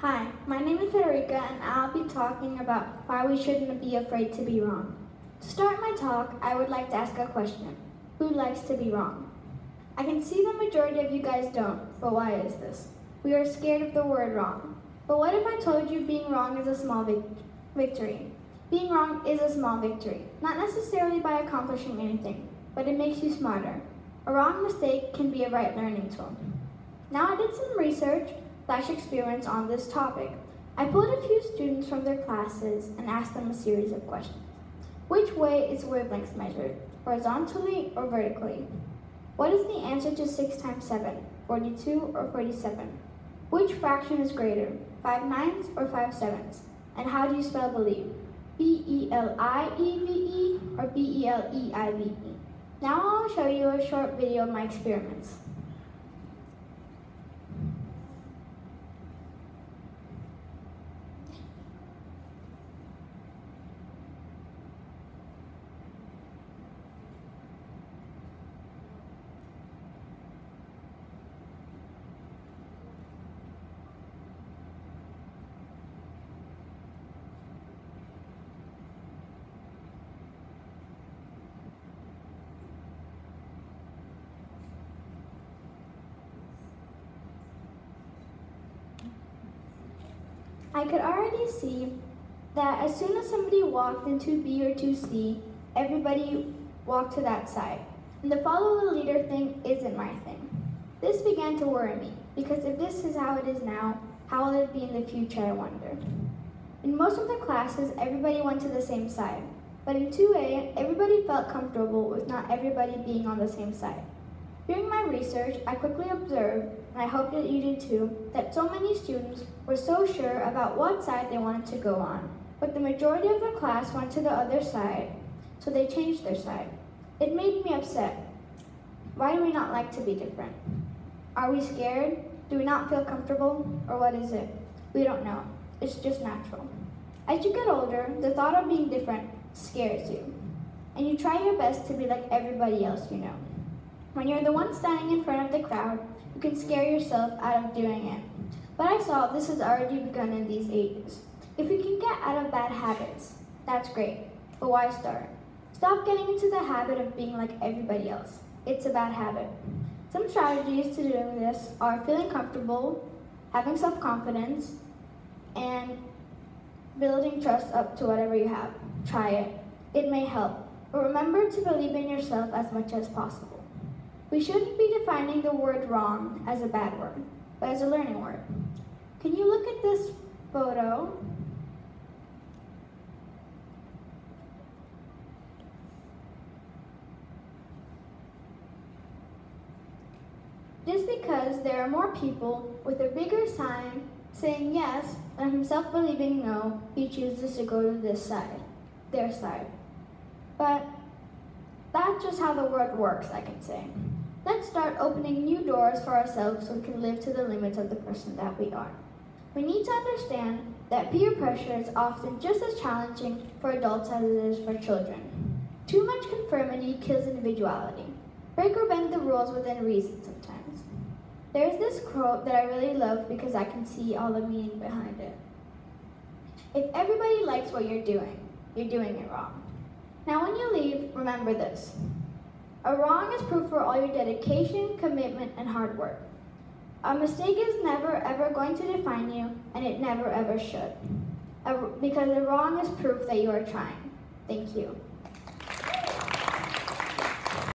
Hi, my name is Frederikke and I'll be talking about why we shouldn't be afraid to be wrong. To start my talk, I would like to ask a question. Who likes to be wrong? I can see the majority of you guys don't, but why is this? We are scared of the word wrong. But what if I told you being wrong is a small victory? Being wrong is a small victory, not necessarily by accomplishing anything, but it makes you smarter. A wrong mistake can be a right learning tool. Now I did some research / experience on this topic. I pulled a few students from their classes and asked them a series of questions. Which way is wavelength measured, horizontally or vertically? What is the answer to 6 times 7, 42 or 47? Which fraction is greater, 5 nines or 5 sevens? And how do you spell believe? B-E-L-I-E-V-E or B-E-L-E-I-V-E? Now I'll show you a short video of my experiments. I could already see that as soon as somebody walked into B or 2C, everybody walked to that side. And the follow the leader thing isn't my thing. This began to worry me, because if this is how it is now, how will it be in the future, I wonder. In most of the classes, everybody went to the same side. But in 2A, everybody felt comfortable with not everybody being on the same side. During my research, I quickly observed, and I hope that you did too, that so many students were so sure about what side they wanted to go on, but the majority of the class went to the other side, so they changed their side. It made me upset. Why do we not like to be different? Are we scared? Do we not feel comfortable? Or what is it? We don't know. It's just natural. As you get older, the thought of being different scares you, and you try your best to be like everybody else you know. When you're the one standing in front of the crowd, you can scare yourself out of doing it. But I saw this has already begun in these ages. If we can get out of bad habits, that's great. But why start? Stop getting into the habit of being like everybody else. It's a bad habit. Some strategies to doing this are feeling comfortable, having self-confidence, and building trust up to whatever you have. Try it. It may help. But remember to believe in yourself as much as possible. We shouldn't be defining the word wrong as a bad word, but as a learning word. Can you look at this photo? Just because there are more people with a bigger sign saying yes than himself believing no, he chooses to go to this side, their side. But that's just how the world works, I can say. Let's start opening new doors for ourselves so we can live to the limits of the person that we are. We need to understand that peer pressure is often just as challenging for adults as it is for children. Too much conformity kills individuality. Break or bend the rules within reason sometimes. There's this quote that I really love because I can see all the meaning behind it. If everybody likes what you're doing it wrong. Now when you leave, remember this. A wrong is proof for all your dedication, commitment, and hard work. A mistake is never ever going to define you, and it never ever should. Because a wrong is proof that you are trying. Thank you.